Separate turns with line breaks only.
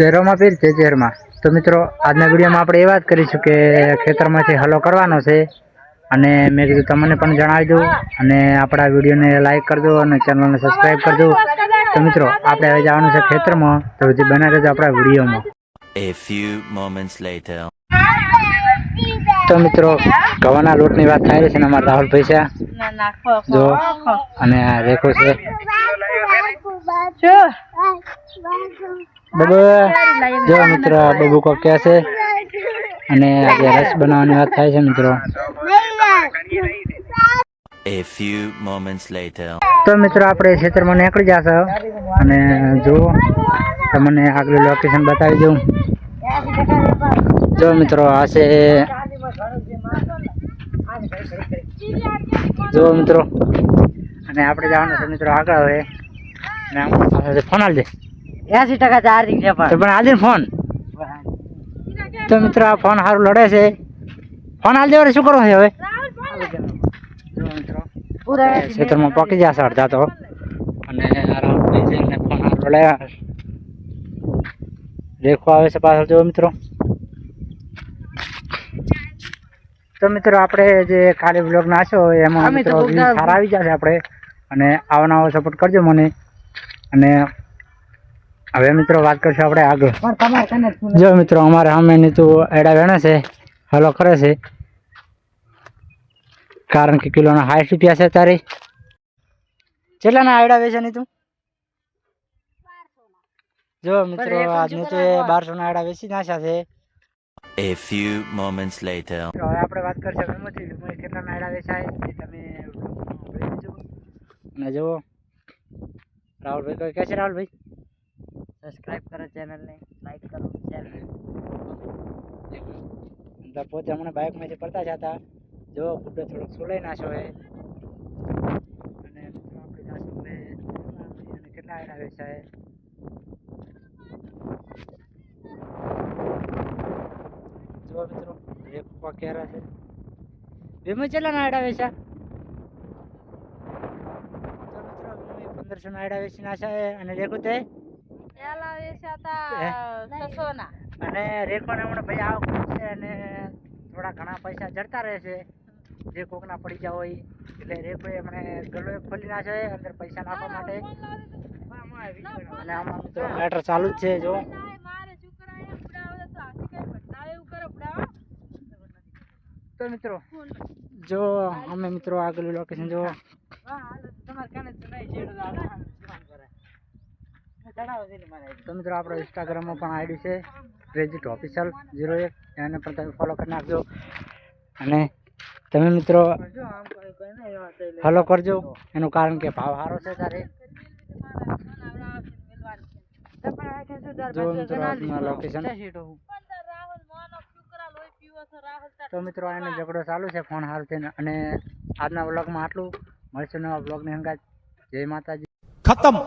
શહેરોમાં પીર છે શહેરમાં. તો મિત્રો આજના વિડીયોમાં આપણે એ વાત કરીશું કે ખેતરમાંથી હલો કરવાનો છે અને મેં કીધું તમને પણ જણાવી દઉં અને આપણા વિડીયોને લાઈક કરજો અને ચેનલને સબસ્ક્રાઈબ કરજો. તો મિત્રો આપણે હવે જવાનું છે ખેતરમાં, તો હજી બનાવી દેજો આપણા વિડીયોમાં.
A few moments later.
તો મિત્રો ગવાના લોટની વાત થાય છે ને અમારા રાહુલભાઈ છે જો, અને આ રેખો છે બબુ જો મિત્રો બબુ કો કે છે અને આજે રસ બનાવવાની વાત થાય છે મિત્રો.
A few moments later.
તો મિત્રો આપણે ખેતરમાં નીકળી જશે અને જો તમને આગળ લોકેશન બતાવી દઉં. જો મિત્રો આ છે જો મિત્રો, અને આપણે જવાનું છે મિત્રો આગળ હવે. અને ફોન આલ દે
80% ચાર્જિંગ છે
પણ આલ દે ફોન. તો મિત્રો આ ફોન સારું લડે છે, ફોન આલ દે. શું કરવું છે હવે? જો મિત્રો ખેતરમાં પકી જશે અડધા તો, અને રાહુલભાઈ છે અને ફોન સારું લડે. રેખો આવે છે પાછળ જો મિત્રો. તો મિત્રો આપણે જે ખાલી બ્લોગ નાખ્યો એમાં મિત્રો સારા આવી જશે આપણે, અને આવો નવો સપોર્ટ કરજો મને. અને હવે મિત્રો વાત કરશું આપણે આગળ. જો મિત્રો અમારે સામે નીતું એડા વેણે છે, હલો કરે છે, કારણ કે કિલોના 60 રૂપિયા છે. તારે કેટલાના આયડા વેચે નહીં તું? જો મિત્રો આજનું તો 1200 ના આયડા વેચી નાખ્યા છે.
A few moments later.
હવે આપણે વાત કરશું વિમોથી કેટલા નાયડા વેચાય એ તમે અને જો રાહુલભાઈ કોઈ કહે છે. રાહુલભાઈ
સબસ્ક્રાઇબ કરો ચેનલને, લાઈક કરો શેર કરો.
અંદર પોતે હમણાં બાઇકમાંથી પડતા જતા જો ગુડ્ડો થોડોક સોલાઈ નાખ્યો હોય. અને મિત્રો આપણે જાશું હવે અને કેટલા આયડા વેચાય. જો મિત્રો રેખો કેરા છે. વિમો કેટલા ના આયડા વેચા? તો મિત્રો 1500 ના આયડા વેચી નાખ્યા અને રેખો તે
એલા વેચાતા 600 ના.
અને રેખો ને હમણાં ભાઈ આવક છે અને થોડા ઘણા પૈસા જડતા રહે છે જે કોકના પડી ગયા હોય, એટલે રેખો એમણે ગળો ખોલી નાખે અંદર પૈસા નાખવા માટે. અને આમાં મિત્રો મેટર ચાલુ જ છે. જો તો મિત્રો જો અમે મિત્રો આગળ લોકેશન જો તો મિત્રો આપણો ઇન્સ્ટાગ્રામમાં પણ આઈડી છે ક્રેઝિટ ઓફિશિયલ 01, એને પણ તમે ફોલો કરી નાખજો. અને તમે મિત્રો ફોલો કરજો, એનું કારણ કે ભાવ સારો છે તારે. જો મિત્રો લોકેશન. તો મિત્રો આનો ઝઘડો ચાલુ છે ફોન હાલ છે. અને આજના વ્લોગમાં આટલું. મળશે નવા વ્લોગની હંગાત. જય માતાજી.
ખતમ.